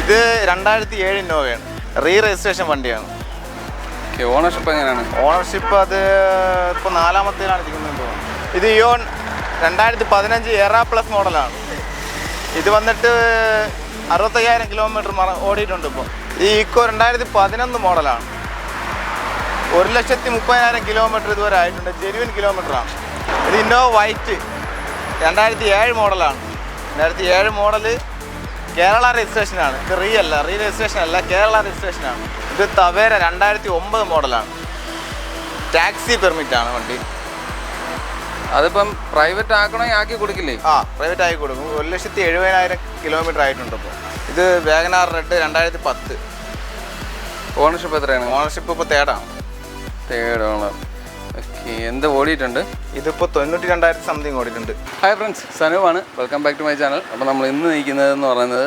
ഇത് 2007 ഇന്നോവയാണ്, രജിസ്ട്രേഷൻ വണ്ടിയാണ്. ഓണർഷിപ്പ് എങ്ങനെയാണ്? ഓണർഷിപ്പ് അത് ഇപ്പോൾ 4ാമത്തേലാണ് ഇരിക്കുന്നത് തോന്നുന്നു. ഇത് ഇയോൺ 2015 എറ പ്ലസ് മോഡലാണ്. ഇത് വന്നിട്ട് 65,000 കിലോമീറ്റർ ഓടിയിട്ടുണ്ട്. ഇപ്പോൾ ഈ ഈക്കോ 2011 മോഡലാണ്. 1,30,000 കിലോമീറ്റർ ഇതുവരെ ആയിട്ടുണ്ട്. ജെനുവിൻ കിലോമീറ്ററാണ്. ഇത് ഇന്നോവ വൈറ്റ് 2007 മോഡലാണ്. 2007 മോഡൽ കേരള രജിസ്ട്രേഷനാണ്. ഇത് രജിസ്ട്രേഷൻ അല്ല, കേരള രജിസ്ട്രേഷനാണ്. ഇത് തവേര 2009 മോഡലാണ്. ടാക്സി പെർമിറ്റാണ് വണ്ടി. അതിപ്പം പ്രൈവറ്റ് ആക്കണമെങ്കിൽ ആക്കി കൊടുക്കില്ലേ? പ്രൈവറ്റ് ആക്കി കൊടുക്കും. 1,70,000 കിലോമീറ്റർ ആയിട്ടുണ്ട്. ഇപ്പോൾ ഇത് വാഗനാർ റെഡ് 2010. ഓണർഷിപ്പ് എത്രയാണ്? ഓണർഷിപ്പ് ഇപ്പോൾ തേർഡാണ്. Third owner. ഓക്കെ. എന്ത് ഓടിയിട്ടുണ്ട്? ഇതിപ്പോൾ 92,000 സംതിങ് ഓടിയിട്ടുണ്ട്. ഹായ് ഫ്രണ്ട്സ്, സനുവാണ്. Welcome back to my channel. അപ്പോൾ നമ്മൾ ഇന്ന് നിൽക്കുന്നതെന്ന് പറയുന്നത്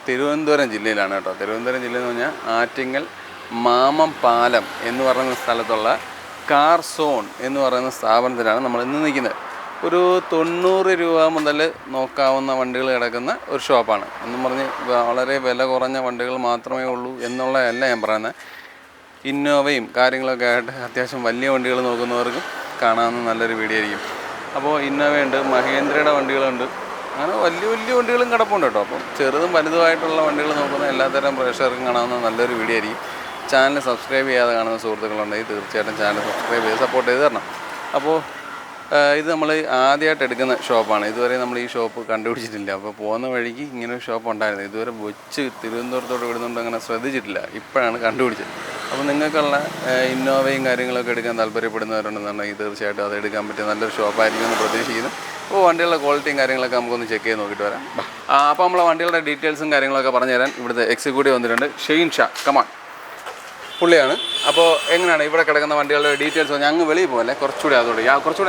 തിരുവനന്തപുരം ജില്ലയിലാണ് കേട്ടോ. തിരുവനന്തപുരം ജില്ലയെന്ന് പറഞ്ഞാൽ ആറ്റിങ്ങൽ മാമം പാലം എന്ന് പറയുന്ന സ്ഥലത്തുള്ള കാർ സോൺ എന്ന് പറയുന്ന സ്ഥാപനത്തിലാണ് നമ്മൾ ഇന്ന് നിൽക്കുന്നത്. ഒരു 90 രൂപ മുതൽ നോക്കാവുന്ന വണ്ടികൾ കിടക്കുന്ന ഒരു ഷോപ്പാണ്. എന്നും പറഞ്ഞ് വളരെ വില കുറഞ്ഞ വണ്ടികൾ മാത്രമേ ഉള്ളൂ എന്നുള്ളതല്ല ഞാൻ പറയുന്നത്. ഇന്നോവയും കാര്യങ്ങളൊക്കെ ആയിട്ട് അത്യാവശ്യം വലിയ വണ്ടികൾ നോക്കുന്നവർക്കും കാണാവുന്ന നല്ലൊരു വീഡിയോ ആയിരിക്കും. അപ്പോൾ ഇന്നോവയുണ്ട്, മഹേന്ദ്രയുടെ വണ്ടികളുണ്ട്, അങ്ങനെ വലിയ വലിയ വണ്ടികളും കിടപ്പുണ്ട് കേട്ടോ. അപ്പം ചെറുതും വലുതുമായിട്ടുള്ള വണ്ടികൾ നോക്കുന്ന എല്ലാത്തരം പ്രേക്ഷകർക്കും കാണാവുന്ന നല്ലൊരു വീഡിയോ ആയിരിക്കും. ചാനൽ സബ്സ്ക്രൈബ് ചെയ്യാതെ കാണുന്ന സുഹൃത്തുക്കളുണ്ടെങ്കിൽ തീർച്ചയായിട്ടും ചാനൽ സബ്സ്ക്രൈബ് ചെയ്ത് സപ്പോർട്ട് ചെയ്ത് തരണം. അപ്പോൾ ഇത് നമ്മൾ ആദ്യമായിട്ട് എടുക്കുന്ന ഷോപ്പാണ്. ഇതുവരെ നമ്മൾ ഈ ഷോപ്പ് കണ്ടുപിടിച്ചിട്ടില്ല. അപ്പോൾ പോകുന്ന വഴിക്ക് ഇങ്ങനെ ഒരു ഷോപ്പ് ഉണ്ടായിരുന്നു. ഇതുവരെ തിരുവനന്തപുരത്തോട്ട് വിടുന്നുണ്ട് അങ്ങനെ ശ്രദ്ധിച്ചിട്ടില്ല. ഇപ്പോഴാണ് കണ്ടുപിടിച്ചത്. അപ്പോൾ നിങ്ങൾക്കുള്ള ഇന്നോവയും കാര്യങ്ങളൊക്കെ എടുക്കാൻ താല്പര്യപ്പെടുന്നവരുണ്ടെന്നുണ്ടെങ്കിൽ തീർച്ചയായിട്ടും അത് എടുക്കാൻ പറ്റിയ നല്ലൊരു ഷോപ്പായിരിക്കും എന്ന് പ്രതീക്ഷിക്കുന്നു. അപ്പോൾ വണ്ടികളുടെ ക്വാളിറ്റിയും കാര്യങ്ങളൊക്കെ നമുക്കൊന്ന് ചെക്ക് ചെയ്ത് നോക്കിയിട്ട് വരാം. അപ്പോൾ നമ്മളെ വണ്ടികളുടെ ഡീറ്റെയിൽസും കാര്യങ്ങളൊക്കെ പറഞ്ഞു തരാൻ ഇവിടുത്തെ എക്സിക്യൂട്ടീവ് വന്നിട്ടുണ്ട്. Shane Shah, come on. പുള്ളിയാണ്. അപ്പോൾ എങ്ങനെയാണ് ഇവിടെ കിടക്കുന്ന വണ്ടികളുടെ ഡീറ്റെയിൽസ്? ഞങ്ങൾ വെളിയിൽ പോകല്ലേ, കുറച്ചുകൂടി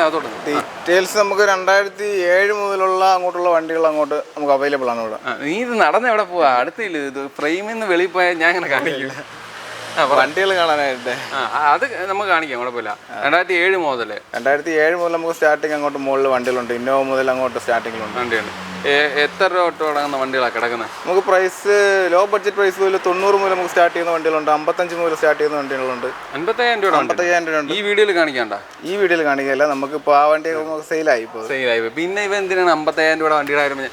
അതോട്ട് ഡീറ്റെയിൽസ് നമുക്ക് 2007 മുതലുള്ള അങ്ങോട്ടുള്ള വണ്ടികൾ അങ്ങോട്ട് നമുക്ക് അവൈലബിൾ ആണ് ഇവിടെ. നീ ഇത് നടന്ന് എവിടെ പോവാ? അടുത്തില്ല, ഇത് ഫ്രെയിമിൽ നിന്ന് വെളിയിൽ പോയാൽ ഞാൻ ഇങ്ങനെ കാണിക്കില്ല. വണ്ടികൾ കാണാനായിട്ട് അത് നമുക്ക് കാണിക്കാം, കുഴപ്പമില്ല. 2007 മുതൽ നമുക്ക് സ്റ്റാർട്ടിങ് അങ്ങോട്ട് മുകളിൽ വണ്ടികളുണ്ട്. ഇന്നോവ മുതൽ അങ്ങോട്ട് സ്റ്റാർട്ടിങ്ങിലുണ്ട് വണ്ടിയുണ്ട്. എത്ര രൂപ തൊട്ട് തുടങ്ങുന്ന വണ്ടികളാണ് കിടക്കുന്നത്? നമുക്ക് പ്രൈസ് ലോ ബഡ്ജറ്റ് പ്രൈസ് മുതൽ 90 മുതൽ നമുക്ക് സ്റ്റാർട്ട് ചെയ്യുന്ന വണ്ടികളുണ്ട്. 55 മുതൽ സ്റ്റാർട്ട് ചെയ്യുന്ന വണ്ടികളുണ്ട്. 55,000 രൂപ. ഈ വീഡിയോയിൽ കാണിക്കണ്ട, ഈ വീഡിയോയിൽ കാണിക്കില്ല. നമുക്ക് ഇപ്പോൾ ആ വണ്ടി സെയിലായി. പിന്നെ ഇവ എന്തിനാണ് 55,000 രൂപ വണ്ടിയുടെ?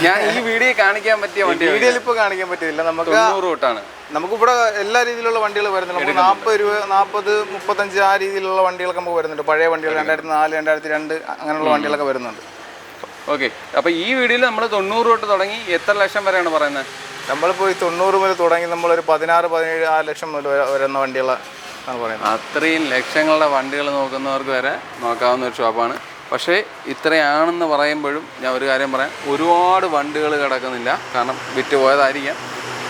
ഞാൻ ഈ വീഡിയോ കാണിക്കാൻ പറ്റിയ വണ്ടി വീഡിയോയിൽ ഇപ്പോൾ കാണിക്കാൻ പറ്റില്ല. നമുക്ക് 90 തൊട്ടാണ്. നമുക്കിവിടെ എല്ലാ രീതിയിലുള്ള വണ്ടികൾ വരുന്നുണ്ട്. നമുക്ക് 40 രൂപ, 40, 35 ആ രീതിയിലുള്ള വണ്ടികളൊക്കെ നമുക്ക് വരുന്നുണ്ട്. പഴയ വണ്ടികൾ 2004, 2002 അങ്ങനെയുള്ള വണ്ടികളൊക്കെ വരുന്നുണ്ട്. ഓക്കെ. അപ്പോൾ ഈ വീഡിയോയിൽ നമ്മൾ 90 തൊട്ട് തുടങ്ങി എത്ര ലക്ഷം വരെയാണ് പറയുന്നത്? നമ്മളിപ്പോൾ ഈ 90 മുതൽ തുടങ്ങി നമ്മളൊരു 16, 17 ആ ലക്ഷം മുതൽ വരുന്ന വണ്ടികളാണ് പറയുന്നത്. അത്രയും ലക്ഷങ്ങളുടെ വണ്ടികൾ നോക്കുന്നവർക്ക് വരെ നോക്കാവുന്ന ഒരു ഷോപ്പാണ്. പക്ഷേ ഇത്രയാണെന്ന് പറയുമ്പോഴും ഞാൻ ഒരു കാര്യം പറയാം, ഒരുപാട് വണ്ടികൾ കിടക്കുന്നില്ല. കാരണം വിറ്റ് പോയതായിരിക്കാം.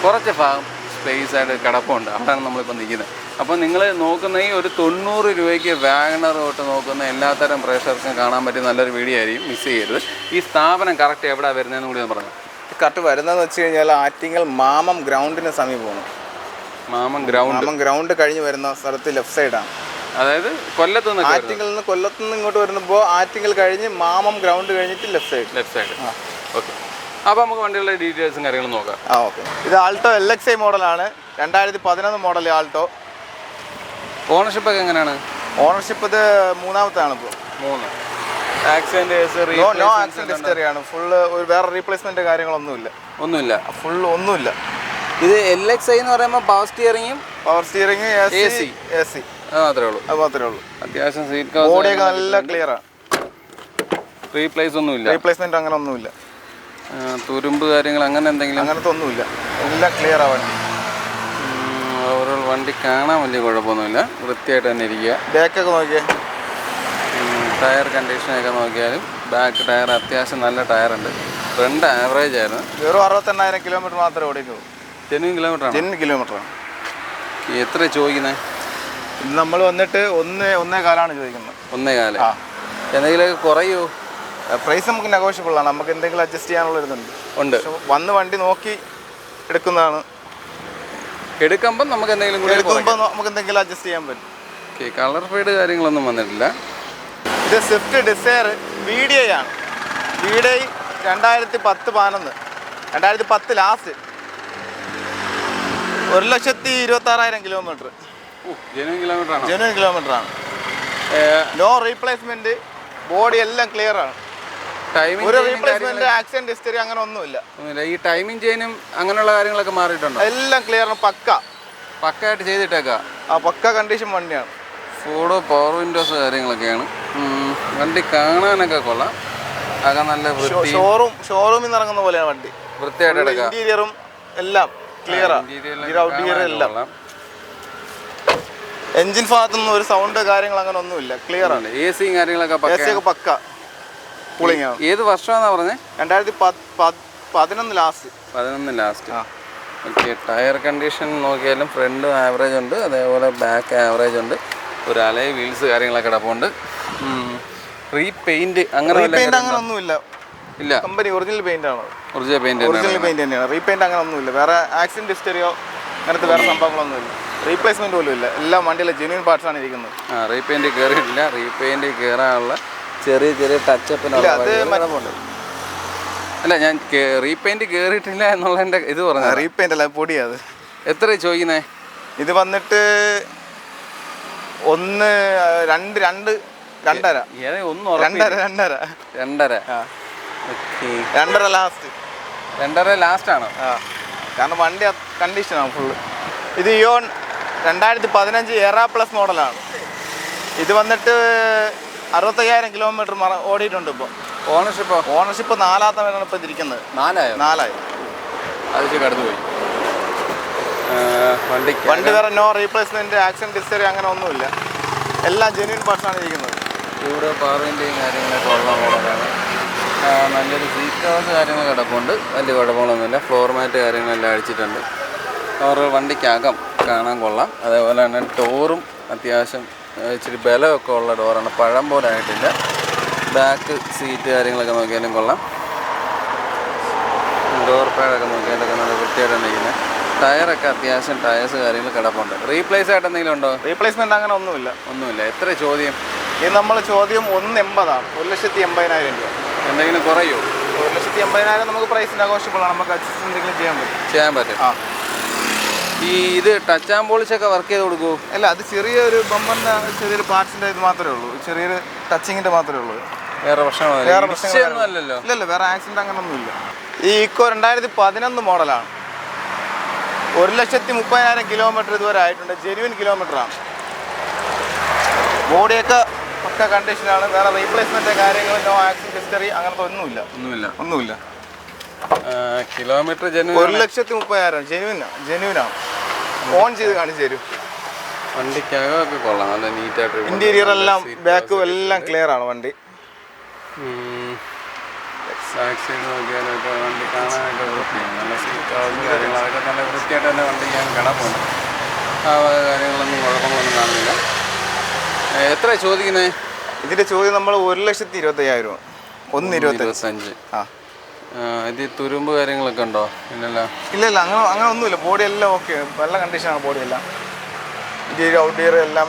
കുറച്ച് ഭാഗം സ്പേസ് ആയിട്ട് കിടപ്പുണ്ട്. അവിടെയാണ് നമ്മളിപ്പോൾ നിൽക്കുന്നത്. അപ്പോൾ നിങ്ങൾ നോക്കുന്ന ഈ ഒരു 90 രൂപയ്ക്ക് വാഗണർ തൊട്ട് നോക്കുന്ന എല്ലാത്തരം പ്രേക്ഷകർക്കും കാണാൻ പറ്റിയ നല്ലൊരു വീഡിയോ ആയിരിക്കും. മിസ് ചെയ്യരുത്. ഈ സ്ഥാപനം കറക്റ്റ് എവിടെ വരുന്നതെന്ന് കൂടി ഞാൻ പറഞ്ഞു. കറക്റ്റ് വരുന്നതെന്ന് വെച്ച് കഴിഞ്ഞാൽ ആറ്റിങ്ങൽ മാമം ഗ്രൗണ്ടിന് സമീപമാണ്. മാമം ഗ്രൗണ്ട് കഴിഞ്ഞ് വരുന്ന സ്ഥലത്ത് ലെഫ്റ്റ് സൈഡാണ്. അതായത് ആറ്റിങ്ങൽ നിന്ന് കൊല്ലത്തുനിന്ന് ഇങ്ങോട്ട് വരുമ്പോൾ ആറ്റിങ്ങൽ കഴിഞ്ഞ് മാമം ഗ്രൗണ്ട് കഴിഞ്ഞിട്ട് ലെഫ്റ്റ് സൈഡ്. ഓക്കെ. അപ്പോൾ നമുക്ക് വണ്ടികളുടെ ഡീറ്റെയിൽസും കാര്യങ്ങളും നോക്കാം. ഓക്കെ. ഇത് ആൾട്ടോ LXI മോഡലാണ്. 2011 മോഡൽ ആൾട്ടോ. ഓണർഷിപ്പ് ഒക്കെ എങ്ങനെയാണ്? ഓണർഷിപ്പ് ഇത് 3ാമത്താണ്. ഇപ്പോൾ 3. ആക്സിഡന്റ് നോ ആക്സിഡന്റ് ഹിസ്റ്ററിയാണ്. ഫുള്ള് ഒരു വേറെ റീപ്ലേസ്മെന്റ് കാര്യങ്ങളൊന്നുമില്ല. ഒന്നുമില്ല. ഇത് LXI എന്ന് പറയുമ്പോൾ പവർ സ്റ്റിയറിംഗ് AC മാത്രമേ ഉള്ളൂ. അത്യാവശ്യം സീറ്റ് ബോഡിയൊക്കെ നല്ല ക്ലിയറാണ്. റീപ്ലേസ്മെന്റ് അങ്ങനെ ഒന്നുമില്ല. തുരുമ്പ് കാര്യങ്ങൾ അങ്ങനെ എന്തെങ്കിലും അങ്ങനത്തെ ഒന്നുമില്ല. എല്ലാം ക്ലിയർ ആവാൻ. ഓവറോൾ വണ്ടി കാണാൻ വലിയ കുഴപ്പമൊന്നുമില്ല. വൃത്തിയായിട്ട് തന്നെ ഇരിക്കുക. ബാക്കൊക്കെ നോക്കിയാൽ ടയർ കണ്ടീഷനൊക്കെ നോക്കിയാലും ബാക്ക് ടയർ അത്യാവശ്യം നല്ല ടയറുണ്ട്. ഫ്രണ്ട് ആവറേജ് ആയിരുന്നു. വെറും 68,000 കിലോമീറ്റർ മാത്രമേ ഓടിയിട്ടുള്ളൂ. ജെന്യൂൻ കിലോമീറ്ററാണ്. എത്ര ചോദിക്കുന്നത്? ഇത് നമ്മൾ വന്നിട്ട് 1.25 ചോദിക്കുന്നത്. 1.25. എന്തെങ്കിലുമൊക്കെ കുറയോ? പ്രൈസ് നമുക്ക് നെഗോഷ്യബിൾ ആണ്. നമുക്ക് എന്തെങ്കിലും അഡ്ജസ്റ്റ് ചെയ്യാനുള്ള ഇതുണ്ട്. വന്ന് വണ്ടി നോക്കി എടുക്കുന്നതാണ്. എടുക്കുമ്പോൾ നമുക്ക് എന്തെങ്കിലും അഡ്ജസ്റ്റ് ചെയ്യാൻ പറ്റും. ഓക്കെ. കളർ ഫെയ്ഡ് കാര്യങ്ങളൊന്നും വന്നിട്ടില്ല. ഇത് സ്വിഫ്റ്റ് ഡിസയർ VDI ആണ്. VDI 2010, 2010 last. 1,26,000 kilometre. Genuine kilometre ആണ്. ജെനുവിൻ കിലോമീറ്റർ ആണ്. No replacement. ബോഡി എല്ലാം ക്ലിയർ ആണ്. ഒരു റീപ്ലേസ്മെന്റ്, ആക്സിഡന്റ് ഹിസ്റ്ററി അങ്ങനെ ഒന്നുമില്ല. ഈ ടൈമിംഗ് ചെയിനും അങ്ങനെയുള്ള കാര്യങ്ങളൊക്കെ മാറിയിട്ടുണ്ടോ? എല്ലാം ക്ലിയർ ആണ്. പക്കയായിട്ട് ചെയ്തിട്ടേക്കാം. പക്ക കണ്ടീഷൻ വണ്ടിയാണ്. ഫോർഡ് പവർ വിൻഡോസ് കാര്യങ്ങളൊക്കെയാണ്. വണ്ടി കാണാനൊക്കെ കൊള്ളാം. അതൊക്കെ നല്ല ഷോറൂമിൽ നിന്ന് ഇറങ്ങുന്ന പോലെയാണ് വണ്ടി. വൃത്തിയായിട്ട് എടുക്കാം. ഇന്റീരിയറും എല്ലാം ക്ലിയർ ആണ്. എല്ലാം എഞ്ചിൻ ഭാഗത്തൊന്നും ഒരു സൗണ്ട് കാര്യങ്ങൾ അങ്ങനെ ഒന്നുമില്ല. ക്ലിയർ ആണ്. എസിയും കാര്യങ്ങളൊക്കെ പക്ക കൂളിംഗ് ആണ്. ഏത് വർഷമാണെന്നാ പറഞ്ഞത്? 2011 ലാസ്റ്റ്. ഓക്കെ. ടയർ കണ്ടീഷൻ നോക്കിയാലും ഫ്രണ്ട് ആവറേജ് ഉണ്ട്, അതേപോലെ ബാക്ക് ആവറേജ് ഉണ്ട്. ഒരു അലൈ വീൽസ് കാര്യങ്ങളൊക്കെ കിടപ്പുണ്ട്. റീപെയിന്റ് അങ്ങനെ ഒന്നുമില്ല. ഇല്ല, കമ്പനി ഒറിജിനൽ പെയിന്റ് ആണ്. ഒറിജിനൽ പെയിന്റ് തന്നെയാണ്. റീപെയിന്റ് അങ്ങനെ ഒന്നുമില്ല. വേറെ ആക്സിഡന്റ് ഹിസ്റ്ററിയോ അങ്ങനത്തെ വേറെ സംഭവങ്ങളൊന്നുമില്ല. റീപ്ലേസ്മെന്റ് പോലും ഇല്ല. എല്ലാം വണ്ടിയിലെ ജെന്യൂൻ പാർട്സ് ആണ് ഇരിക്കുന്നത്. റീപെയിന്റ് കയറിയിട്ടില്ല. റീപെയിന്റ് കയറാനുള്ള ചെറിയ ടച്ചപ്പിനുള്ള അല്ല, ഞാൻ റീപെയിന്റ് കയറിയിട്ടില്ല എന്നുള്ളതിന്റെ ഇത് പറഞ്ഞു. റീപെയിന്റ് അല്ല, പൊടിയാ. അത് എത്ര ചോദിക്കുന്നേ? ഇത് വന്നിട്ട് 2.5 ലാസ്റ്റ് ആണോ? കാരണം വണ്ടി കണ്ടീഷനാണ് ഫുള്ള്. ഇത് ഇയോൺ 2015 എറാ പ്ലസ് മോഡലാണ്. ഇത് വന്നിട്ട് 65,000 കിലോമീറ്റർ ഓടിയിട്ടുണ്ട്. ഇപ്പോൾ ഓണർഷിപ്പ് 4ാമതാണ് ഇപ്പം ഇരിക്കുന്നത്. 4ആയി. കടന്നുപോയി. വണ്ടി വേറെ നോ റീപ്ലേസ്മെന്റ്, ആക്സിഡന്റ് ഹിസ്റ്ററി അങ്ങനെ ഒന്നുമില്ല. എല്ലാം ജെന്യൂൻ പാർട്സാണ് ഇരിക്കുന്നത്. ഇവിടെ പവറിൻ്റെയും കാര്യങ്ങളൊക്കെ ഉള്ള മോഡലാണ്. നല്ലൊരു സീറ്റ് കവേഴ്സ് കാര്യങ്ങൾ കിടപ്പുണ്ട്. വലിയ കുഴപ്പങ്ങളൊന്നുമില്ല. ഫ്ലോർ മാറ്റ് കാര്യങ്ങളെല്ലാം അടിച്ചിട്ടുണ്ട്. അവരുടെ വണ്ടിക്കകം കാണാൻ കൊള്ളാം. അതേപോലെ തന്നെ ഡോറും അത്യാവശ്യം ഇച്ചിരി ബലമൊക്കെ ഉള്ള ഡോറാണ്. പഴം പോലെ ആയിട്ടില്ല. ബാക്ക് സീറ്റ് കാര്യങ്ങളൊക്കെ നോക്കിയാലും കൊള്ളാം. ഡോർ പാഡൊക്കെ നോക്കിയാലൊക്കെ നല്ല വൃത്തിയായിട്ട് തന്നെ ഇരിക്കുന്നത്. ടയറൊക്കെ അത്യാവശ്യം ടയേഴ്സ് കാര്യങ്ങൾ കിടപ്പുണ്ട്. റീപ്ലേസ് ആയിട്ട് എന്തെങ്കിലും ഉണ്ടോ? റീപ്ലേസ്മെന്റ് അങ്ങനെ ഒന്നുമില്ല. എത്ര ചോദ്യം? ഇത് നമ്മൾ ചോദ്യം 1.80 1,80,000 രൂപ. എന്തെങ്കിലും കുറയോ? 1,80,000 നമുക്ക് പ്രൈസ് നെഗോഷ്യബിൾ ആണ്. നമുക്ക് അഡ്ജസ്റ്റ് എന്തെങ്കിലും ചെയ്യാൻ പറ്റും. ഇത് ടച്ച് ആൻഡ് പോളിഷൊക്കെ വർക്ക് ചെയ്ത് കൊടുക്കുമോ? അല്ല, അത് ചെറിയൊരു ബമ്പറിൻ്റെ ചെറിയൊരു പാർട്സിൻ്റെ ഇത് മാത്രമേ ഉള്ളൂ. ചെറിയൊരു ടച്ചിങ്ങിൻ്റെ മാത്രമേ ഉള്ളൂ. വേറെ പ്രശ്നമൊന്നുമല്ലല്ലോ? ഇല്ലല്ലോ, വേറെ ആക്സിഡന്റ് അങ്ങനെ ഒന്നുമില്ല. ഈ ഇക്കോ 2011 മോഡലാണ്. 1,30,000 കിലോമീറ്റർ ഇതുവരെ ആയിട്ടുണ്ട്. ജെന്യൂൻ കിലോമീറ്ററാണ്. ബോഡിയൊക്കെ പക്ക കണ്ടീഷനാണ്. വേറെ റീപ്ലേസ്മെന്റ് കാര്യങ്ങൾ, നോ ആക്സിഡന്റ് ഹിസ്റ്ററി അങ്ങനത്തെ ഒന്നുമില്ല. കിലോമീറ്റർ 1,30,000 ജെന്യൂനാണ്. ഓൺ ചെയ്ത് കാണിച്ചു തരും. വണ്ടിക്കകമൊക്കെ കൊള്ളാം. നല്ല നീറ്റായിട്ട് ഇന്റീരിയർ എല്ലാം ബാക്കും എല്ലാം ക്ലിയർ ആണ്. വണ്ടി ബാക്ക് സൈഡ് നോക്കിയാലൊക്കെ വണ്ടി കാണാനൊക്കെ വൃത്തിയാണ്. നല്ല സീറ്റ് കാര്യങ്ങളൊക്കെ നല്ല വൃത്തിയായിട്ട് തന്നെ വണ്ടി ഞാൻ കിടപ്പുണ്ട്. ആ കാര്യങ്ങളൊന്നും കുഴപ്പങ്ങളൊന്നും കാണുന്നില്ല. എത്ര ചോദിക്കുന്നത്? ഇതിന്റെ ചോദ്യം നമ്മൾ 1,25,000. 1,25. ഇത് തുരുമ്പ് കാര്യങ്ങളൊക്കെ ഉണ്ടോ? ഇല്ല, അങ്ങനെ ഒന്നുമില്ല. ബോഡി എല്ലാം ഓക്കെ, നല്ല കണ്ടീഷനാണ്. ബോഡി എല്ലാം ഇന്റീരിയർ ഔട്ടീരിയർ എല്ലാം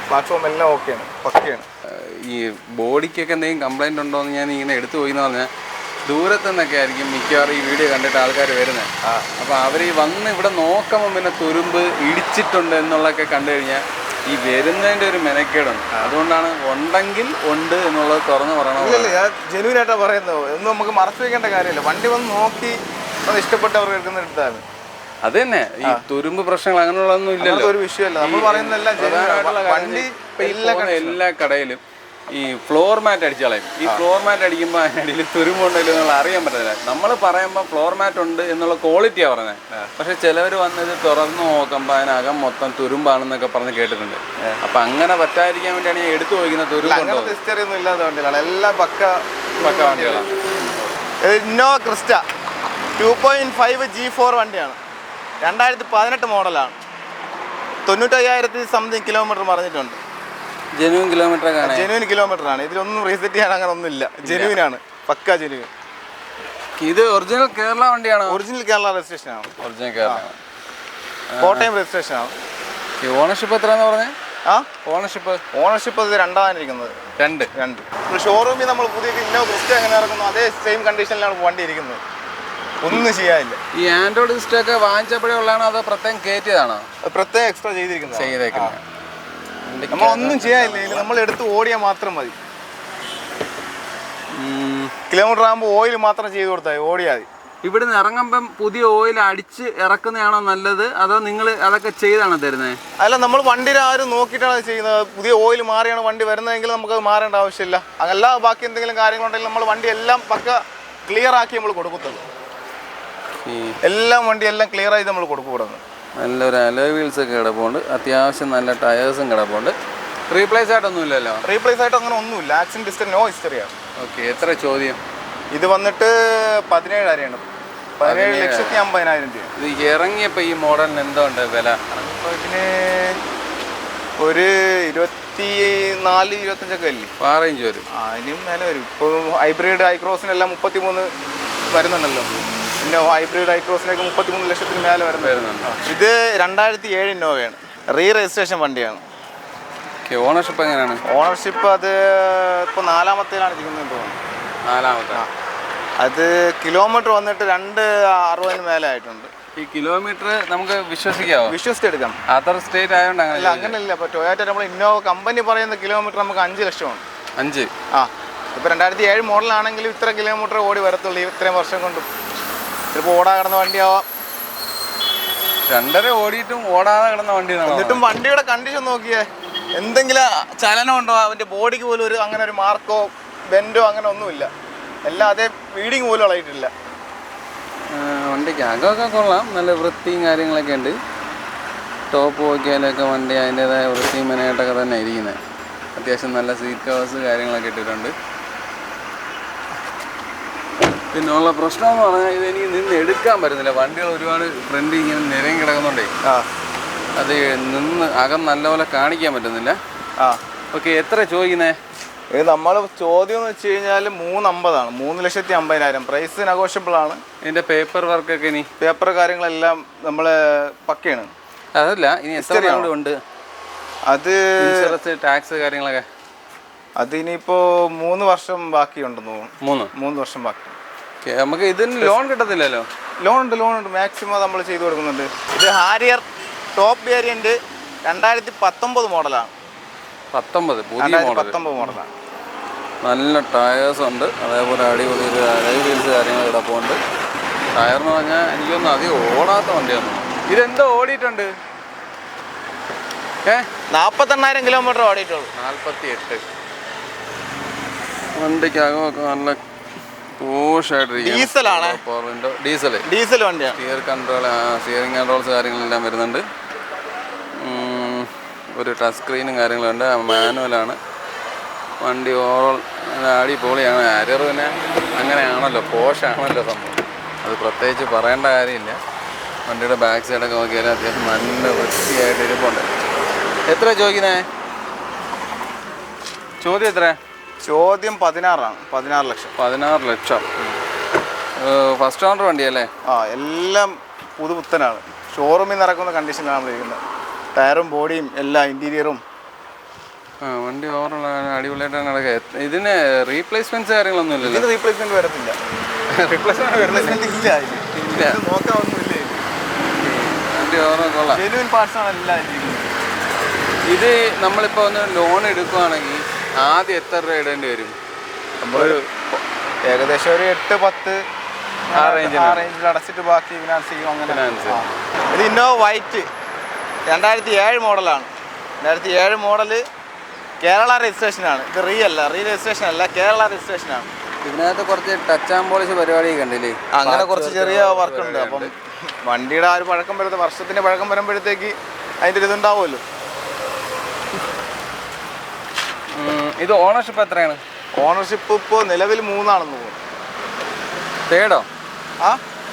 പ്ലാറ്റ്ഫോം എല്ലാം ഓക്കെയാണ്, പക്കയാണ്. ഈ ബോഡിക്കൊക്കെ എന്തെങ്കിലും കംപ്ലൈൻറ്റ് ഉണ്ടോ എന്ന് ഞാൻ ഇങ്ങനെ എടുത്തു പോയി എന്ന് പറഞ്ഞാൽ ദൂരത്തു നിന്നൊക്കെ ആയിരിക്കും മിക്കവാറും ഈ വീഡിയോ കണ്ടിട്ട് ആൾക്കാർ വരുന്നത്. അപ്പോൾ അവർ വന്ന് ഇവിടെ നോക്കുമ്പോൾ പിന്നെ തുരുമ്പ് ഇടിച്ചിട്ടുണ്ട് എന്നുള്ളതൊക്കെ കണ്ടു കഴിഞ്ഞാൽ ഈ വരുന്നതിൻ്റെ ഒരു മെനക്കേടുണ്ട്. അതുകൊണ്ടാണ് ഉണ്ടെങ്കിൽ ഉണ്ട് എന്നുള്ളത് തുറന്ന് പറയണം. ഞാൻ ജെന്യൂൻ ആയിട്ടാണ് പറയുന്നത്. ഒന്നും നമുക്ക് മറച്ചു വയ്ക്കേണ്ട കാര്യമില്ല. വണ്ടി വന്ന് നോക്കി ഇഷ്ടപ്പെട്ടവർക്ക് എടുക്കുന്ന എടുത്താണ്. അത് തന്നെ. ഈ തുരുമ്പ് പ്രശ്നങ്ങൾ അങ്ങനെയുള്ളതൊന്നും ഇല്ലല്ലോ, ഒരു വിഷയമല്ല. നമ്മൾ പറയുന്നതെല്ലാം എല്ലാ കടയിലും ഈ ഫ്ലോർ മാറ്റ് അടിച്ച് കളയും. ഈ ഫ്ലോർ മാറ്റ് അടിക്കുമ്പോൾ അതിനിടയിൽ തുരുമ്പുണ്ടല്ലോ എന്നുള്ള അറിയാൻ പറ്റില്ല. നമ്മൾ പറയുമ്പോൾ ഫ്ലോർ മാറ്റ് ഉണ്ട് എന്നുള്ള ക്വാളിറ്റിയാണ് പറയുന്നത്. പക്ഷെ ചിലവർ വന്നത് തുറന്ന് നോക്കുമ്പോൾ അതിനകം മൊത്തം തുരുമ്പാണെന്നൊക്കെ പറഞ്ഞ് കേട്ടിട്ടുണ്ട്. അപ്പം അങ്ങനെ പറ്റാതിരിക്കാൻ വേണ്ടിയാണ് ഞാൻ എടുത്തു പോയിക്കുന്ന തുരുമ്പുണ്ടോ ഹിസ്റ്ററിയൊന്നും ഇല്ലാത്ത വണ്ടികളാണ്. എല്ലാം പക്ക വണ്ടികളാണ്. ഇന്നോവ ക്രിസ്റ്റ 2.5 G4 വണ്ടിയാണ്. 2018 മോഡലാണ്. 95,000 സംതിങ് കിലോമീറ്റർ പറഞ്ഞിട്ടുണ്ട്. ജെന്യൂൻ കിലോമീറ്റർ ആണ്. ഇതിലൊന്നും റീസെറ്റ് ചെയ്യാൻ അങ്ങനെ ഒന്നുമില്ല. ജെന്യൂൻ ആണ്, പക്ക ജെന്യൂൻ. ഇത് ഒറിജിനൽ കേരള വണ്ടിയാണ്. ഒറിജിനൽ കേരള രജിസ്ട്രേഷൻ ആണ്. ഒറിജിനൽ കേരള കോട്ടയം രജിസ്ട്രേഷൻ ആണ്. ഓണർഷിപ്പ് എത്രയാണെന്ന് പറഞ്ഞേ? ഓണർഷിപ്പ് ഇത് 2ാണ് ഇരിക്കുന്നത്. 2. ഷോറൂമിൽ നമ്മൾ പുതിയ ഇന്നോവ ക്രിസ്റ്റ എങ്ങനെ ഇറക്കുന്നു അതേ സെയിം കണ്ടീഷനിലാണ് വണ്ടി ഇരിക്കുന്നത്. ഒന്നും ചെയ്യാനില്ല. ഈ ആൻഡ്രോയിഡ് സിസ്റ്റം ഒക്കെ വാങ്ങിച്ചപ്പോഴേ ഉള്ളതാണോ അതോ പ്രത്യേകം കയറ്റിയതാണോ? പ്രത്യേകം എക്സ്ട്രാ ചെയ്തിരിക്കുന്നത്. നമ്മളൊന്നും ചെയ്യാനില്ല, നമ്മൾ എടുത്ത് ഓടിയാൽ മാത്രം മതി. കിലോമീറ്റർ ആകുമ്പോൾ ഓയിൽ മാത്രം ചെയ്ത് കൊടുത്താൽ ഓടിയാൽ മതി. ഇവിടുന്ന് ഇറങ്ങുമ്പം പുതിയ ഓയിൽ അടിച്ച് ഇറക്കുന്നതാണോ നല്ലത്, അതോ നിങ്ങൾ അതൊക്കെ ചെയ്താണോ തരുന്നത്? അല്ല, നമ്മൾ വണ്ടിയിൽ ആരും നോക്കിയിട്ടാണ് ചെയ്യുന്നത്. പുതിയ ഓയിൽ മാറിയാണ് വണ്ടി വരുന്നതെങ്കിൽ നമുക്കത് മാറേണ്ട ആവശ്യമില്ല. അല്ല, ബാക്കി എന്തെങ്കിലും കാര്യങ്ങളുണ്ടെങ്കിൽ നമ്മൾ വണ്ടി എല്ലാം പക്ക ക്ലിയർ ആക്കി നമ്മൾ കൊടുക്കത്തുള്ളൂ. എല്ലാം വണ്ടി എല്ലാം ക്ലിയർ ആയി നമ്മൾ കൊടുക്കൂടുന്നു. നല്ലൊരു അലോയ് വീൽസ് ഒക്കെ കിടപ്പുണ്ട്, അത്യാവശ്യം നല്ല ടയേഴ്സും കിടപ്പുണ്ട്. റീപ്ലേസ് ആയിട്ടൊന്നും ഇല്ലല്ലോ? റീപ്ലേസ് ആയിട്ട് അങ്ങനെ ഒന്നുമില്ല. ആക്സിഡന്റ് ഹിസ്റ്ററി നോ ഹിസ്റ്ററിയാണ്. ഓക്കെ. എത്ര ചോദ്യം? ഇത് വന്നിട്ട് 17,000 17,50,000 രൂപ. ഇത് ഇറങ്ങിയപ്പോൾ ഈ മോഡലിന് എന്തുണ്ട് വില? ഇതിന് ഒരു 24-25 അല്ലേ ആ റേഞ്ച് വരും. അതിനും മേലെ വരും. ഇപ്പോൾ ഹൈബ്രിഡ് ഐക്രോസിനെല്ലാം 33 വരുന്നുണ്ടല്ലോ. പിന്നെ ഹൈബ്രിഡ് ഐക്രോസിനൊക്കെ 33 ലക്ഷത്തിന് മേലെ വരുന്നുണ്ട്. ഇത് 2007 ഇന്നോവയാണ്. രജിസ്ട്രേഷൻ വണ്ടിയാണ്. ഓണർഷിപ്പ് എങ്ങനെയാണ്? ഓണർഷിപ്പ് അത് ഇപ്പോൾ 4ാമത്തേലാണ് ഇരിക്കുന്നത് തോന്നുന്നു. 4ാമത്തെ. അത് കിലോമീറ്റർ വന്നിട്ട് 260 മേലെ ആയിട്ടുണ്ട്. ഈ കിലോമീറ്റർ നമുക്ക് വിശ്വസിക്കാവോ? വിശ്വസിച്ചെടുക്കാം. അതർ സ്റ്റേറ്റ് ആയതുകൊണ്ട് അല്ല, അങ്ങനെയല്ല. ഇപ്പോൾ ടൊയോറ്റ നമ്മൾ ഇന്നോവ കമ്പനി പറയുന്ന കിലോമീറ്റർ നമുക്ക് 5 ലക്ഷമാണ്. 5? ഇപ്പോൾ 2007 മോഡലാണെങ്കിലും ഇത്ര കിലോമീറ്റർ ഓടി വരത്തുള്ളൂ ഇത്രയും വർഷം കൊണ്ട്. ചിലപ്പോൾ ഓടാ കിടന്ന വണ്ടിയാവാം. 2.5 ഓടിയിട്ടും ഓടാതെ കിടന്ന വണ്ടിയാണ്. എന്നിട്ടും വണ്ടിയുടെ കണ്ടീഷൻ നോക്കിയേ, എന്തെങ്കിലും ചലനം ഉണ്ടോ? അവൻ്റെ ബോഡിക്ക് പോലും ഒരു അങ്ങനെ ഒരു മാർക്കോ ബെൻഡോ അങ്ങനെ ഒന്നുമില്ല. എല്ലാം അതേ ഫീഡിങ് പോലും ഇളകിയിട്ടില്ല. വണ്ടിക്ക് അകമൊക്കെ കൊള്ളാം, നല്ല വൃത്തിയും കാര്യങ്ങളൊക്കെ ഉണ്ട്. ടോപ്പ് നോക്കിയാലൊക്കെ വണ്ടി അതിൻ്റേതായ വൃത്തിയും മെനയായിട്ടൊക്കെ തന്നെ ഇരിക്കുന്നത്. അത്യാവശ്യം നല്ല സീറ്റ് കവേഴ്സ് കാര്യങ്ങളൊക്കെ ഇട്ടിട്ടുണ്ട്. പിന്നെ ഉള്ള പ്രശ്നം എന്ന് പറഞ്ഞാൽ ഇതെനിക്ക് നിന്ന് എടുക്കാൻ പറ്റുന്നില്ല. വണ്ടികൾ ഒരുപാട് ഫ്രണ്ട് ഇങ്ങനെ നിരങ്ങി കിടക്കുന്നുണ്ടേ, അത് നിന്ന് അകം നല്ലപോലെ കാണിക്കാൻ പറ്റുന്നില്ല. ഓക്കെ. എത്ര ചോദിക്കുന്നത്? ഇത് നമ്മൾ ചോദ്യം എന്ന് വെച്ച് കഴിഞ്ഞാൽ 350 3,50,000. പ്രൈസ് നെഗോഷ്യബിൾ ആണ്. ഇതിൻ്റെ പേപ്പർ വർക്കൊക്കെ ഇനി പേപ്പർ കാര്യങ്ങളെല്ലാം നമ്മൾ പക്കയാണ്. അതല്ല, ഇനി എത്ര ഉണ്ട്? അത് ഇൻഷുറൻസ് ടാക്സ് കാര്യങ്ങളൊക്കെ അത് ഇനിയിപ്പോൾ 3 വർഷം ബാക്കിയുണ്ടെന്ന് തോന്നുന്നു. 3 വർഷം ബാക്കി. നമുക്ക് ഇതിന് ലോൺ കിട്ടത്തില്ലല്ലോ? ലോൺ ഉണ്ട്. മാക്സിമം നമ്മൾ ചെയ്തു കൊടുക്കുന്നുണ്ട്. ഇത് ഹാരിയർ ടോപ്പ് വേരിയൻറ്റ് 2019 മോഡലാണ്. 19 മോഡലാണ്. നല്ല ടയേഴ്സ് ഉണ്ട്, അതേപോലെ അടിപൊളി ഒരു അലോയ് വീൽസ് കാര്യങ്ങൾ കിടപ്പുണ്ട്. ടയർന്ന് പറഞ്ഞാൽ എനിക്കൊന്നും അധികം ഓടാത്ത വണ്ടിയൊന്നും. ഇതെന്തോ ഓടിയിട്ടുണ്ട്? 48,000 കിലോമീറ്റർ ഓടിയിട്ടുള്ളൂ. 48. വണ്ടിക്കകമൊക്കെ നല്ല പോഷായിട്ടിരിക്കും. ഡീസലാണ്. ഡീസൽ വണ്ടിയാണ്. സ്റ്റിയറിംഗ് കൺട്രോൾസ് കാര്യങ്ങളെല്ലാം വരുന്നുണ്ട്. ഒരു ടച്ച് സ്ക്രീനും കാര്യങ്ങളുണ്ട്. മാനുവലാണ്. വണ്ടി ഓവറോൾ അടിപൊളിയാണ്. ആര്യർ പിന്നെ അങ്ങനെയാണല്ലോ, പോഷാണല്ലോ സംഭവം. അത് പ്രത്യേകിച്ച് പറയേണ്ട കാര്യമില്ല. വണ്ടിയുടെ ബാക്ക് സൈഡൊക്കെ നോക്കിയാൽ അത്യാവശ്യം നല്ല വൃത്തിയായിട്ട് ഇരിപ്പുണ്ട്. എത്ര ചോദിക്കുന്നത്? ചോദ്യം എത്ര? ചോദ്യം 16 ലക്ഷം. 16 ലക്ഷം. First owner വണ്ടിയല്ലേ? എല്ലാം പുതുപുത്തനാണ്. ഷോറൂമിൽ നിന്ന് ഇറക്കുന്ന കണ്ടീഷനിലാണ് നമ്മൾ ഇരിക്കുന്നത്. ടയറും ബോഡിയും എല്ലാ ഇൻറ്റീരിയറും. വണ്ടി ഓവറുള്ള അടിപൊളിയായിട്ടാണ് നടക്കുക. ഇതിന് റീപ്ലേസ്മെൻറ്റ്സ് കാര്യങ്ങളൊന്നും ഇല്ലല്ലോ? ഇതിന് റീപ്ലേസ്മെൻറ്റ് വരത്തില്ല. റീപ്ലേസ്മെൻറ്റ് ഇല്ല. നോക്കാനൊന്നുമില്ല. വണ്ടി ഓവറൊക്കെ കൊള്ളാം. ജെന്യുവൻ പാർട്സാണ് എല്ലാം ഇരിക്കുന്നത്. ഇത് നമ്മളിപ്പോൾ ഒന്ന് ലോൺ എടുക്കുകയാണെങ്കിൽ ആദ്യം എത്ര രൂപ ഇടേണ്ടി വരും? നമ്മളൊരു ഏകദേശം ഒരു 8-10 ആ റേഞ്ചിൽ അടച്ചിട്ട് ബാക്കി ഫിനാൻസ് ചെയ്യും. അങ്ങനെ. ഇത് ഇന്നോവ വൈറ്റ് 2007 മോഡലാണ്. 2007 മോഡല് കേരള രജിസ്ട്രേഷനാണ്. ഇത് റീ രജിസ്ട്രേഷൻ അല്ല, കേരള രജിസ്ട്രേഷനാണ്. ഇതിനകത്ത് കുറച്ച് ടച്ച് ആൻഡ് പോളിഷ് പരിപാടിയൊക്കെ കണ്ടില്ലേ? അങ്ങനെ കുറച്ച് ചെറിയ വർക്കുണ്ട്. അപ്പം വണ്ടിയുടെ ആ ഒരു പഴക്കം വരുന്നത്, വർഷത്തിൻ്റെ പഴക്കം വരുമ്പോഴത്തേക്ക് അതിൻ്റെ ഒരു ഇതുണ്ടാവുമല്ലോ. ഇത് ഓണർഷിപ്പ് എത്രയാണ്? ഓണർഷിപ്പ് ഇപ്പോൾ നിലവിൽ 3 ആണെന്ന് തോന്നുന്നു. തേർഡോ?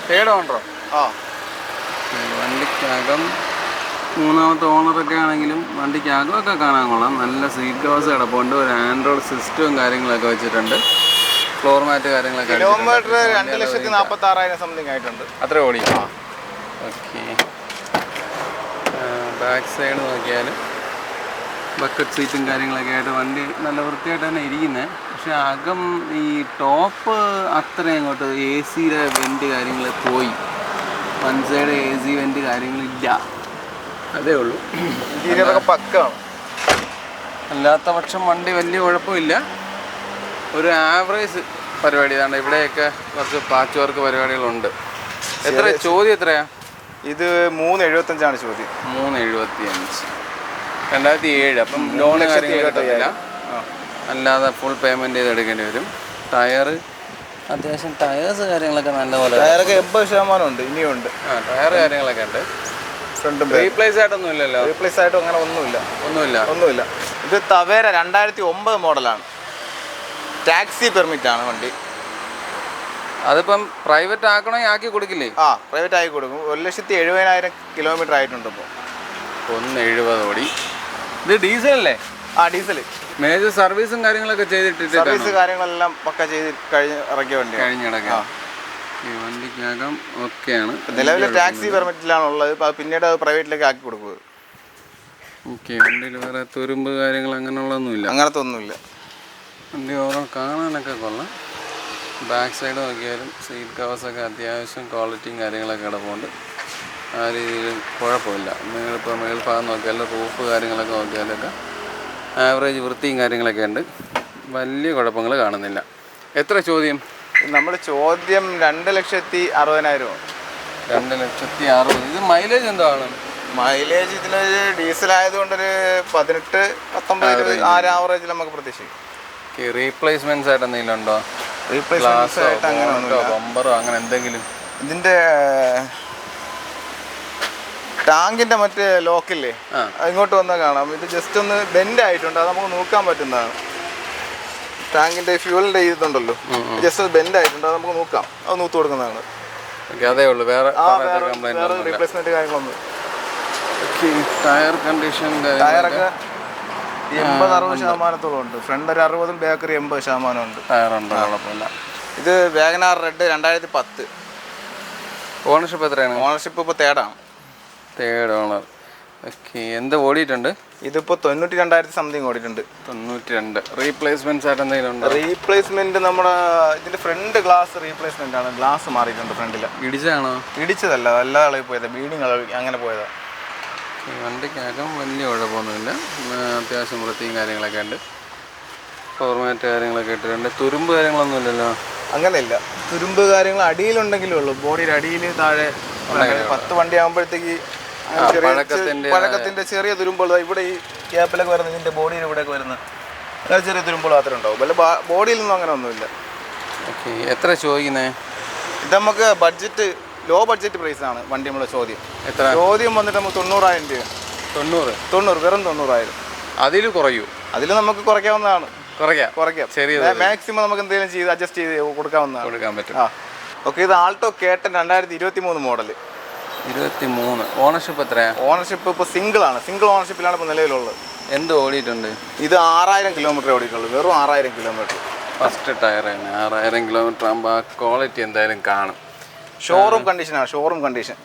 തേർഡ് ഓണറോ? വണ്ടിക്കകം 3ാമത്തെ ഓണറൊക്കെ ആണെങ്കിലും വണ്ടിക്കകമൊക്കെ കാണാൻ കൊള്ളാം. നല്ല സീറ്റ് കവേഴ്സ് കിടപ്പുണ്ട്. ഒരു ആൻഡ്രോയിഡ് സിസ്റ്റവും കാര്യങ്ങളൊക്കെ വെച്ചിട്ടുണ്ട്. ഫ്ലോർ മാറ്റ് കാര്യങ്ങളൊക്കെ. കിലോമീറ്റർ 2,46,000 സംതിങ് ആയിട്ടുണ്ട്. അത്ര ഓടി. ഓക്കെ. ബാക്ക് സൈഡ് നോക്കിയാൽ ബക്കറ്റ് സീറ്റും കാര്യങ്ങളൊക്കെ ആയിട്ട് വണ്ടി നല്ല വൃത്തിയായിട്ട് തന്നെ ഇരിക്കുന്നത്. പക്ഷെ അകം ഈ ടോപ്പ് അത്രയും അങ്ങോട്ട് എ സിയുടെ വെൻറ്റ് കാര്യങ്ങൾ പോയി, one side A C vent കാര്യങ്ങളില്ല, അതേ ഉള്ളൂ. ഇന്റീരിയറൊക്കെ പക്കാണ്. അല്ലാത്ത പക്ഷം വണ്ടി വലിയ കുഴപ്പമില്ല. ഒരു ആവറേജ് പരിപാടി ഇതാണ്. ഇവിടെയൊക്കെ കുറച്ച് പാച്ച് വർക്ക് പരിപാടികളുണ്ട്. എത്ര ചോദ്യം എത്രയാ? ഇത് 375 ചോദ്യം. 375 2007. അപ്പം ലോണ് കാര്യങ്ങളൊക്കെ അല്ലാതെ ഫുൾ പേയ്മെൻറ്റ് ചെയ്ത് എടുക്കേണ്ടി വരും. ടയറ് അത്യാവശ്യം ടയേഴ്സ് കാര്യങ്ങളൊക്കെ നല്ലപോലെ, ടയറൊക്കെ 80% ഉണ്ട്, ഇനിയുണ്ട്. ടയർ കാര്യങ്ങളൊക്കെ ഉണ്ട്. ഫ്രണ്ടും റീപ്ലേസ് ആയിട്ടൊന്നും ഇല്ലല്ലോ? റീപ്ലേസ് ആയിട്ടും അങ്ങനെ ഒന്നുമില്ല. ഇത് തവേര 2009 മോഡലാണ്. ടാക്സി പെർമിറ്റ് ആണ് വണ്ടി. അതിപ്പം പ്രൈവറ്റ് ആക്കണമെങ്കിൽ ആക്കി കൊടുക്കില്ലേ? പ്രൈവറ്റ് ആക്കി കൊടുക്കും. 1,70,000 കിലോമീറ്റർ ആയിട്ടുണ്ട് ഇപ്പോൾ. 170 ഓടി. ഇത് ഡീസൽ അല്ലേ? ഡീസൽ. മേജർ സർവീസും കാര്യങ്ങളൊക്കെ ചെയ്തിട്ടില്ല? സർവീസ് കാര്യങ്ങളെല്ലാം പക്ക ചെയ്ത് ഇറക്കിയ വണ്ടി കഴിഞ്ഞിടക്കാം. ഈ വണ്ടിക്കകം ഓക്കെയാണ്. നിലവിലെ ടാക്സി പെർമിറ്റിലാണ് ഉള്ളത്. പിന്നീട് അത് പ്രൈവറ്റിലേക്ക് ആക്കി കൊടുക്കുക. ഓക്കെ. വണ്ടിയിൽ വേറെ തുരുമ്പ് കാര്യങ്ങൾ അങ്ങനെയുള്ളതൊന്നുമില്ല? അങ്ങനത്തെ ഒന്നുമില്ല. വണ്ടി ഓരോ കാണാനൊക്കെ കൊള്ളാം. ബാക്ക് സൈഡ് നോക്കിയാലും സീറ്റ് കവേഴ്സൊക്കെ അത്യാവശ്യം ക്വാളിറ്റിയും കാര്യങ്ങളൊക്കെ കിടപ്പുണ്ട്. ആ രീതിയിൽ കുഴപ്പമില്ല. നിങ്ങളിപ്പോൾ മേൽഭാഗം നോക്കിയാലും റൂഫ് കാര്യങ്ങളൊക്കെ നോക്കിയാലൊക്കെ ആവറേജ് വൃത്തിയും കാര്യങ്ങളൊക്കെ ഉണ്ട്. വലിയ കുഴപ്പങ്ങൾ കാണുന്നില്ല. എത്ര ചോദ്യം? നമ്മൾ ചോദ്യം 2,60,000. 2,60,000. ഇത് മൈലേജ് എന്താണ്? മൈലേജ് ഇതിനൊരു ഡീസൽ ആയതുകൊണ്ടൊരു 18-19 ആ ഒരു ആവറേജിൽ നമുക്ക് പ്രതീക്ഷിക്കും. റീപ്ലേസ്മെന്റ്സ് ആയിട്ട് എന്തെങ്കിലും ഉണ്ടോ? റീപ്ലേസ്മെന്റ്സ് ആയിട്ട് അങ്ങനെ ബമ്പറോ അങ്ങനെ എന്തെങ്കിലും? ഇതിന്റെ ടാങ്കിന്റെ മറ്റേ ലോക്കില്ലേ, ഇങ്ങോട്ട് വന്നാൽ കാണാം. ഇത് ജസ്റ്റ് ഒന്ന് ബെൻഡ് ആയിട്ടുണ്ട്. അത് നമുക്ക് നോക്കാൻ പറ്റുന്നതാണ്. ടാങ്കിന്റെ ഫ്യൂവലിന്റെ ഇതുണ്ടല്ലോ, ജസ്റ്റ് ബെൻഡ് ആയിട്ടുണ്ട്. അത് നമുക്ക് നോക്കാം. അത് നൂത്ത് കൊടുക്കുന്നതാണ്. അതേ ഉള്ളൂ, വേറെ റീപ്ലേസ്മെന്റ് കാര്യങ്ങളൊന്നും. ടയർ കണ്ടീഷൻ, ടയറൊക്കെ 80-60% ഉണ്ട്. ഫ്രണ്ട് ഒരു 60, ബാക്ക് ഒരു 80% ഉണ്ട്. ടയറുണ്ട്, കുഴപ്പമില്ല. ഇത് വാഗനാർ റെഡ് 2010. ഓണർഷിപ്പ് എത്രയാണ്? ഓണർഷിപ്പ് ഇപ്പോൾ തേർഡ് ഓണർ. ഓക്കെ. എന്ത് ഓടിയിട്ടുണ്ട്? ഇതിപ്പോൾ 92,000 സംതിങ് ഓടിയിട്ടുണ്ട്. 92. റീപ്ലേസ്മെന്റ്സ് ആയിട്ട് എന്തെങ്കിലും ഉണ്ടോ? റീപ്ലേസ്മെന്റ് നമ്മുടെ ഇതിന്റെ ഫ്രണ്ട് ഗ്ലാസ് റീപ്ലേസ്മെന്റ് ആണ്. ഗ്ലാസ് മാറിയിട്ടുണ്ട് ഫ്രണ്ടിൽ. ഇടിച്ചാണോ? ഇടിച്ചതല്ല, നല്ല അളവിൽ പോയത്, ബീഡിങ് അളവിൽ അങ്ങനെ പോയതാ. വണ്ടിക്കകം വലിയ കുഴപ്പമൊന്നുമില്ല. അത്യാവശ്യം വൃത്തിയും കാര്യങ്ങളൊക്കെ ഉണ്ട്. ഫോർമാറ്റ് കാര്യങ്ങളൊക്കെ ഇട്ടിട്ടുണ്ട്. തുരുമ്പ് കാര്യങ്ങളൊന്നും ഇല്ലല്ലോ? അങ്ങനെയില്ല. തുരുമ്പ് കാര്യങ്ങൾ അടിയിലുണ്ടെങ്കിലേ ഉള്ളൂ. ബോഡിയുടെ അടിയിൽ താഴെ 10 വണ്ടി ആകുമ്പോഴത്തേക്ക് പഴക്കത്തിന്റെ ചെറിയ തുരുമ്പുകൾ ഇവിടെ ഈ ക്യാപ്പിലൊക്കെ വരുന്നത്, ഇതിന്റെ ബോഡിയിൽ ഇവിടെയൊക്കെ വരുന്ന ചെറിയ തുരുമ്പുകൾ മാത്രമേ ഉണ്ടാവും. വല്ല ബോഡിയിൽ നിന്നും അങ്ങനെ ഒന്നുമില്ല. ഓക്കെ. എത്ര ചോദിക്കുന്നത്? ഇത് നമുക്ക് ബഡ്ജറ്റ്, ലോ ബഡ്ജറ്റ് പ്രൈസ് ആണ് വണ്ടി. നമ്മളെ ചോദ്യം എത്ര? ചോദ്യം വന്നിട്ട് നമുക്ക് 90,000 രൂപ. 90, വെറും 90,000. അതിൽ കുറയൂ? അതിൽ നമുക്ക് കുറയ്ക്കാവുന്നതാണ്. കുറയ്ക്കാം. മാക്സിമം നമുക്ക് എന്തെങ്കിലും ചെയ്ത് അഡ്ജസ്റ്റ് ചെയ്ത് കൊടുക്കാൻ പറ്റും. ഓക്കെ. ഇത് ആൾട്ടോ കേട്ടൻ 2023 മോഡൽ. 23. ഓണർഷിപ്പ് എത്രയാ? ഓണർഷിപ്പ് ഇപ്പോൾ സിംഗിൾ ഓണർഷിപ്പിലാണ് ഇപ്പോൾ നിലവിലുള്ളത്. എന്ത് ഓടിയിട്ടുണ്ട്? ഇത് 6,000 കിലോമീറ്റർ ഓടിയിട്ടുള്ളൂ. വെറും 6,000 കിലോമീറ്റർ. ഫസ്റ്റ് ടയർ തന്നെ. 6,000 കിലോമീറ്റർ ആകുമ്പോൾ ആ ക്വാളിറ്റി എന്തായാലും കാണും. ഷോറൂം കണ്ടീഷനാണ്.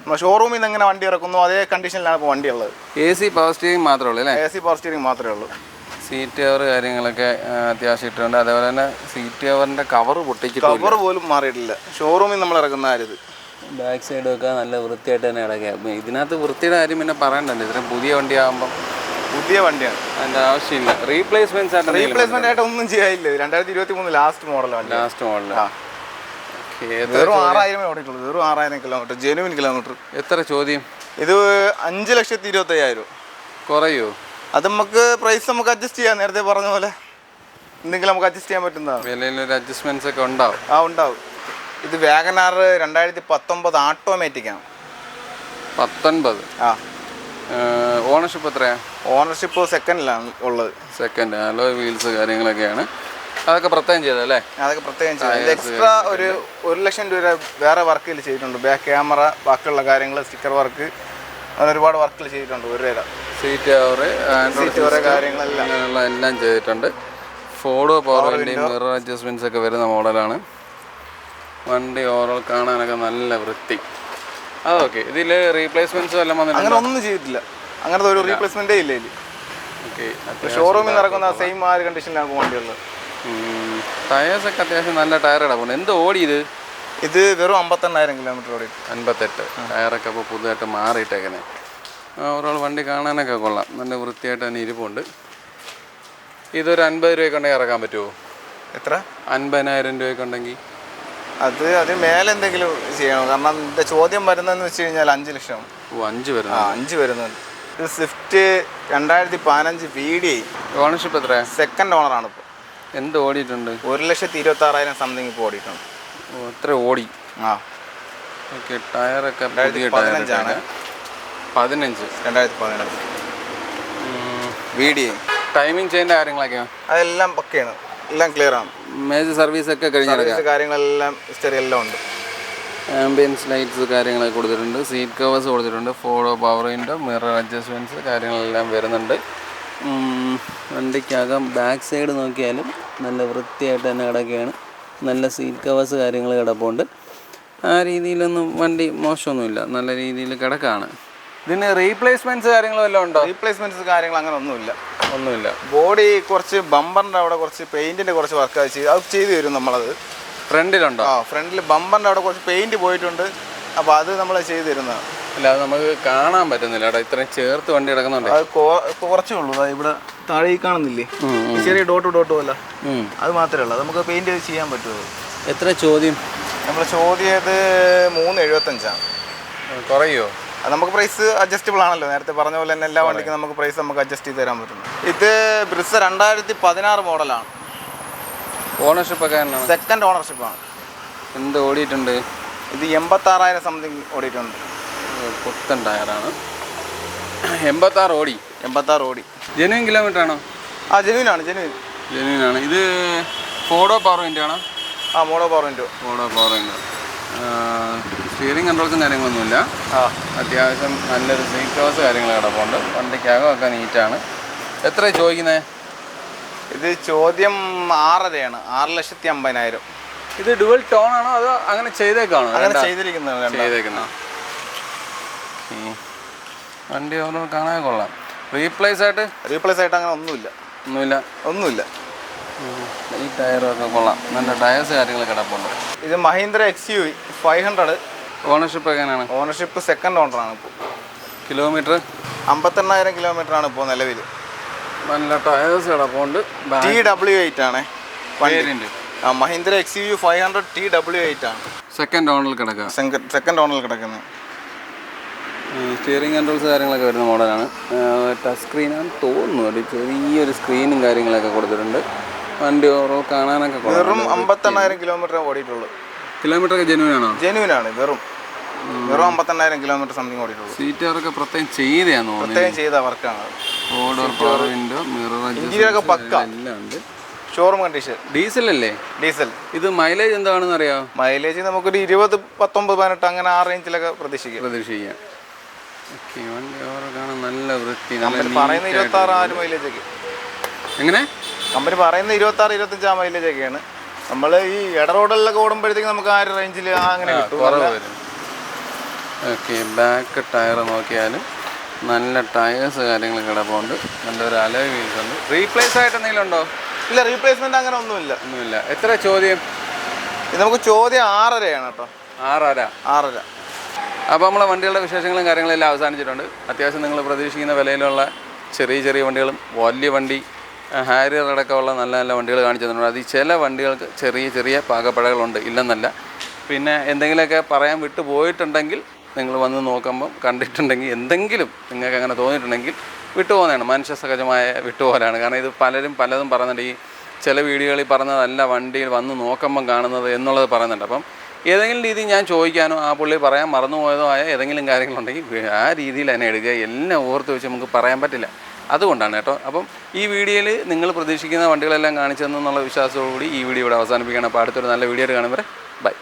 നമ്മൾ ഷോറൂമിൽ നിന്ന് എങ്ങനെ വണ്ടി ഇറക്കുന്നു അതേ കണ്ടീഷനിലാണ് ഇപ്പോൾ വണ്ടി ഉള്ളത്. AC പവർ സ്റ്റിയറിംഗ് മാത്രമേ ഉള്ളൂ അല്ലേ? AC പവർ സ്റ്റിയറിംഗ് മാത്രമേ ഉള്ളൂ. സീറ്റ് കവർ കാര്യങ്ങളൊക്കെ അത്യാവശ്യം ഇട്ടുണ്ട്. അതേപോലെ തന്നെ സീറ്റ് കവറിൻ്റെ കവർ പൊട്ടിച്ചിട്ട് കവർ പോലും മാറിയിട്ടില്ല. ഷോറൂമിൽ നമ്മൾ ഇറക്കുന്ന ആരിത്. ബാക്ക് സൈഡൊക്കെ നല്ല വൃത്തിയായിട്ട് തന്നെ ഇടയ്ക്കുക. ഇതിനകത്ത് വൃത്തിയുടെ കാര്യം പിന്നെ പറയണ്ടല്ലോ. ഇത്രയും പുതിയ വണ്ടിയാകുമ്പം പുതിയ വണ്ടിയാണ്, അതിൻ്റെ ആവശ്യമില്ല. റീപ്ലേസ്മെന്റ് ആയിട്ട് ഒന്നും ചെയ്യാനില്ല. 2023 ലാസ്റ്റ് മോഡലാണ്. വെറും 6,000 ഓടിയിട്ടുള്ളൂ. വെറും 6,000 കിലോമീറ്റർ, ജെനുവിൻ കിലോമീറ്റർ. എത്ര ചോദ്യം? ഇത് 5,25,000. കുറയോ? അത് നമുക്ക് പ്രൈസ് നമുക്ക് അഡ്ജസ്റ്റ് ചെയ്യാം. നേരത്തെ പറഞ്ഞ പോലെ എന്തെങ്കിലും നമുക്ക് അഡ്ജസ്റ്റ് ചെയ്യാൻ പറ്റുന്നതാണ്. വിലയിലൊരു അഡ്ജസ്റ്റ്മെന്റ്സ് ഒക്കെ ഉണ്ടാവും. ഉണ്ടാവും. ഇത് വാഗനാർ 2019 ഓട്ടോമാറ്റിക് ആണ്. 19. ഓണർഷിപ്പ് എത്രയാണ്? ഓണർഷിപ്പ് സെക്കൻഡിലാണ് ഉള്ളത്. സെക്കൻഡ്. അലോയ് വീൽസ് കാര്യങ്ങളൊക്കെയാണ്. അതൊക്കെ പ്രത്യേകം ചെയ്തല്ലേ? അതൊക്കെ പ്രത്യേകം ചെയ്തത്. എക്സ്ട്രാ ഒരു 1,00,000 രൂപ വേറെ വർക്കിൽ ചെയ്തിട്ടുണ്ട്. ബാക്ക് ക്യാമറ, ബാക്കിയുള്ള കാര്യങ്ങൾ, സ്റ്റിക്കർ വർക്ക്, അങ്ങനെ ഒരുപാട് വർക്കിൽ ചെയ്തിട്ടുണ്ട്. ഒരു രൂപ. സീറ്റ് കവർ കാര്യങ്ങളെല്ലാം അങ്ങനെയുള്ള എല്ലാം ചെയ്തിട്ടുണ്ട്. ഫോർഡ് പവർ വിൻഡോയും മിറർ അഡ്ജസ്റ്റ്മെന്റ്സ് ഒക്കെ വരുന്ന മോഡലാണ്. വണ്ടി ഓവറോൾ കാണാനൊക്കെ നല്ല വൃത്തി. അതൊക്കെ. ഇതിൽ റീപ്ലേസ്മെന്റ്സ് എല്ലാം വന്നിട്ട് അങ്ങനെ ഒന്നും ചെയ്തിട്ടില്ല. അങ്ങനത്തെ ഒരു റീപ്ലേസ്മെന്റേ ഇല്ല ഇതിൽ. ഓക്കെ. ഷോറൂമിൽ നിന്ന് ഇറക്കുന്ന സെയിം ആ ഒരു കണ്ടീഷനിലാണ് വണ്ടിയുള്ളത്. ടയേഴ്സൊക്കെ അത്യാവശ്യം നല്ല ടയർ ഇടപെടും. എന്ത് ഓടി ഇത് വെറും 58,000 കിലോമീറ്റർ ഓടി. 58. ടയറൊക്കെ അപ്പോൾ പുതുതായിട്ട് മാറിയിട്ടേക്കുന്നത്. ഓവറോൾ വണ്ടി കാണാനൊക്കെ കൊള്ളാം, നല്ല വൃത്തിയായിട്ട് തന്നെ ഇരിപ്പുണ്ട്. ഇതൊരു 50 രൂപയ്ക്കുണ്ടെങ്കിൽ ഇറക്കാൻ പറ്റുമോ? എത്ര? 50,000 രൂപയ്ക്കുണ്ടെങ്കിൽ. അത് മേലെ എന്തെങ്കിലും ചെയ്യണം. കാരണം എൻ്റെ ചോദ്യം വരുന്നതെന്ന് വെച്ച് കഴിഞ്ഞാൽ 5 ലക്ഷം. 5 വരുന്നത്? 5 വരുന്നുണ്ട്. ഇത് സ്വിഫ്റ്റ് 2015 VDI. ഓണർഷിപ്പ് എത്ര? സെക്കൻഡ് ഓണറാണ് ഇപ്പോൾ. എന്ത് ഓടിയിട്ടുണ്ട്? 1,26,000 സംതിങ് ഇപ്പോൾ ഓടിയിട്ടുണ്ട്. എത്ര ഓടി? ഓക്കെ. ടയറൊക്കെ 2015 VDI. ടൈമിംഗ് ചെയ്യേണ്ട കാര്യങ്ങളൊക്കെയാണ്? അതെല്ലാം പക്കയാണ്, എല്ലാം ക്ലിയർ ആണ്. മേജർ സർവീസ് ഒക്കെ കഴിഞ്ഞ കാര്യങ്ങളെല്ലാം ഹിസ്റ്ററി എല്ലാം ഉണ്ട്. ആംബിയൻസ് ലൈറ്റ്സ് കാര്യങ്ങളൊക്കെ കൊടുത്തിട്ടുണ്ട്, സീറ്റ് കവേഴ്സ് കൊടുത്തിട്ടുണ്ട്, follow power window, mirror adjustments കാര്യങ്ങളെല്ലാം വരുന്നുണ്ട്. വണ്ടിക്കകം ബാക്ക് സൈഡ് നോക്കിയാലും നല്ല വൃത്തിയായിട്ട് തന്നെ കിടക്കുകയാണ്. നല്ല സീറ്റ് കവേഴ്സ് കാര്യങ്ങൾ കിടപ്പുണ്ട്. ആ രീതിയിലൊന്നും വണ്ടി മോശമൊന്നുമില്ല, നല്ല രീതിയിൽ കിടക്കാണ്. ഇതിന് റീപ്ലേസ്മെൻറ്റ്സ് കാര്യങ്ങളും എല്ലാം ഉണ്ടോ? റീപ്ലേസ്മെൻറ്റ്സ് കാര്യങ്ങൾ അങ്ങനെ ഒന്നുമില്ല. ബോഡി കുറച്ച് ബമ്പറിൻ്റെ അവിടെ കുറച്ച് പെയിൻറ്റിൻ്റെ കുറച്ച് വർക്ക് അത് ചെയ്ത് തരും നമ്മളത്. ഫ്രണ്ടിലുണ്ടോ? ഫ്രണ്ടിൽ ബമ്പറിൻ്റെ അവിടെ കുറച്ച് പെയിൻറ്റ് പോയിട്ടുണ്ട്. അപ്പോൾ അത് നമ്മൾ ചെയ്ത് തരുന്നതാണ്. അല്ല, അത് നമുക്ക് കാണാൻ പറ്റുന്നില്ല കേട്ടോ, ഇത്രയും ചേർത്ത് വണ്ടി കിടക്കുന്നുണ്ട്. അത് കുറച്ചേ ഉള്ളൂ. ഇവിടെ താഴെ കാണുന്നില്ലേ ചെറിയ ഡോട്ട് പോലെ, അത് മാത്രമേ ഉള്ളൂ. നമുക്ക് പെയിൻറ്റ് ചെയ്യാൻ പറ്റുമോ? എത്ര ചോദ്യം? നമ്മൾ ചോദ്യത് 375. കുറയോ? അത് നമുക്ക് പ്രൈസ് അഡ്ജസ്റ്റബിൾ ആണല്ലോ. നേരത്തെ പറഞ്ഞ പോലെ തന്നെ എല്ലാ വണ്ടിക്കും നമുക്ക് പ്രൈസ് നമുക്ക് അഡ്ജസ്റ്റ് ചെയ്ത് തരാൻ പറ്റുന്നു. ഇത് ബ്രിസ 2016 മോഡലാണ്. ഓണർഷിപ്പ് ഒക്കെ സെക്കൻഡ് ഓണർഷിപ്പാണ്. എന്ത് ഓടിയിട്ടുണ്ട്? ഇത് 86,000 സംതിങ് ഓടിയിട്ടുണ്ട്. പുത്തൻ ടയറാണ്. 86 ഓടി. ജെന്യൂൻ കിലോമീറ്റർ ആണോ? ജെന്യൂനാണ്. ഇത് ഫോഡോ പവർ വിൻഡോ ആണോ? ഫോഡോ പവർ വിൻഡോ. സ്റ്റിയറിംഗ് കൺട്രോൾസും കാര്യങ്ങളൊന്നുമില്ല. അത്യാവശ്യം നല്ലൊരു സീറ്റ് കവേഴ്സ് കാര്യങ്ങൾ കിടപ്പുണ്ട്. വണ്ടിക്കകമൊക്കെ നീറ്റാണ്. എത്ര ചോദിക്കുന്നത്? ഇത് ചോദ്യം 6.5 6,50,000. ഇത് ഡുവൽ ടോൺ ആണോ അതോ അങ്ങനെ ചെയ്തേക്കാണോ? അങ്ങനെ ചെയ്തേക്കുന്നത്. വണ്ടി ഓരോ കാണാൻ കൊള്ളാം. റീപ്ലേസ് ആയിട്ട് അങ്ങനെ ഒന്നുമില്ല. ഈ ടയറൊക്കെ കൊള്ളാം, നല്ല ടയേഴ്സ് കാര്യങ്ങൾ കിടപ്പുണ്ട്. ഇത് മഹീന്ദ്ര XUV 500. ഓണർഷിപ്പ് എങ്ങനെയാണ്? ഓണർഷിപ്പ് സെക്കൻഡ് ഓണറാണ്. ഇപ്പോൾ കിലോമീറ്റർ 58,000 കിലോമീറ്റർ ആണ് ഇപ്പോൾ നിലവിൽ. നല്ല ടയേഴ്സ് കിടപ്പുണ്ട്. TW8 ആണ് മഹീന്ദ്ര XUV 500 TW8 ആണ്. സെക്കൻഡ് ഓണറിൽ കിടക്കുന്നത്. സ്റ്റിയറിംഗ് കൺട്രോൾസ് കാര്യങ്ങളൊക്കെ വരുന്ന മോഡലാണ്. ടച്ച് സ്ക്രീനാണ് തോന്നുന്നു. ഒരു ചെറിയൊരു സ്ക്രീനും കാര്യങ്ങളൊക്കെ കൊടുത്തിട്ടുണ്ട്. വണ്ടി ഓരോ കാണാനൊക്കെ വെറും 58,000 കിലോമീറ്റർ ഓടിയിട്ടുള്ളൂ. കിലോമീറ്റർ ഒക്കെ ജെന്യൂനാണ്. വെറും 58,000 കിലോമീറ്റർ സംതിങ് ഓടിയിട്ടുള്ളൂ. സീറ്റൊക്കെ പ്രത്യേകം ചെയ്ത വർക്കാണ്. പവർ വിൻഡോ, മിറർ അഡ്ജസ്റ്റ്മെന്റ് എല്ലാം ഉണ്ട്. Showroom condition. ഡീസൽ അല്ലേ? ഡീസൽ. ഇത് മൈലേജ് എന്താണെന്ന് അറിയാമോ? മൈലേജ് നമുക്കൊരു 20, 19, 18 അങ്ങനെ ആ റേഞ്ചിലൊക്കെ പ്രതീക്ഷിക്കാം. നല്ല വൃത്തി. പറയുന്ന 26 മൈലേജ് ഒക്കെ. എങ്ങനെ? കമ്പനി പറയുന്ന 26, 25 മൈലേജ് ഒക്കെയാണ്. നമ്മൾ ഈ ഇട റോഡിലൊക്കെ ഓടുമ്പോഴത്തേക്ക് നമുക്ക് ആ ഒരു റേഞ്ചിൽ അങ്ങനെ കിട്ടും. ഓക്കെ. ബാക്ക് ടയർ നോക്കിയാലും നല്ല ടയേഴ്സ് കാര്യങ്ങൾ കിടപ്പുണ്ട്. നല്ലൊരു അലോയ് വീൽസ് ഉണ്ട്. റീപ്ലേസ് ആയിട്ട് എന്തെങ്കിലും ഉണ്ടോ? ഇല്ല, റീപ്ലേസ്മെന്റ് അങ്ങനെ ഒന്നുമില്ല. എത്ര ചോദ്യം? ഇത് നമുക്ക് ചോദ്യം 6.5 കേട്ടോ. 6.5. അപ്പോൾ നമ്മളെ വണ്ടികളുടെ വിശേഷങ്ങളും കാര്യങ്ങളെല്ലാം അവസാനിച്ചിട്ടുണ്ട്. അത്യാവശ്യം നിങ്ങൾ പ്രതീക്ഷിക്കുന്ന വിലയിലുള്ള ചെറിയ വണ്ടികളും വലിയ വണ്ടി ഹാരിയർ അടക്കമുള്ള നല്ല വണ്ടികൾ കാണിച്ചു തന്നിട്ടുണ്ട്. അത് ചില വണ്ടികൾക്ക് ചെറിയ പാകപ്പഴകളുണ്ട്, ഇല്ലെന്നല്ല. പിന്നെ എന്തെങ്കിലുമൊക്കെ പറയാൻ വിട്ടു പോയിട്ടുണ്ടെങ്കിൽ നിങ്ങൾ വന്ന് നോക്കുമ്പം കണ്ടിട്ടുണ്ടെങ്കിൽ എന്തെങ്കിലും നിങ്ങൾക്ക് അങ്ങനെ തോന്നിയിട്ടുണ്ടെങ്കിൽ വിട്ടുപോകുന്നതാണ്. മനുഷ്യ സഹജമായ വിട്ടുപോകലാണ്. കാരണം ഇത് പലതും പറയുന്നുണ്ട്. ഈ ചില വീഡിയോകളിൽ പറഞ്ഞതല്ല വണ്ടിയിൽ വന്ന് നോക്കുമ്പം കാണുന്നത് എന്നുള്ളത് പറയുന്നുണ്ട്. അപ്പം ഏതെങ്കിലും രീതിയിൽ ഞാൻ ചോദിക്കാനോ ആ പുള്ളി പറയാൻ മറന്നുപോയതോ ആയ ഏതെങ്കിലും കാര്യങ്ങളുണ്ടെങ്കിൽ ആ രീതിയിൽ തന്നെ എടുക്കുക. എല്ലാം ഓർത്ത് വെച്ച് നമുക്ക് പറയാൻ പറ്റില്ല. അതുകൊണ്ടാണ് കേട്ടോ. അപ്പം ഈ വീഡിയോയിൽ നിങ്ങൾ പ്രതീക്ഷിക്കുന്ന വണ്ടികളെല്ലാം കാണിച്ചു തന്നുള്ള വിശ്വാസത്തോടുകൂടി ഈ വീഡിയോ ഇവിടെ അവസാനിപ്പിക്കുകയാണ്. അപ്പോൾ അടുത്തൊരു നല്ല വീഡിയോ കാണുമ്പോൾ ബൈ.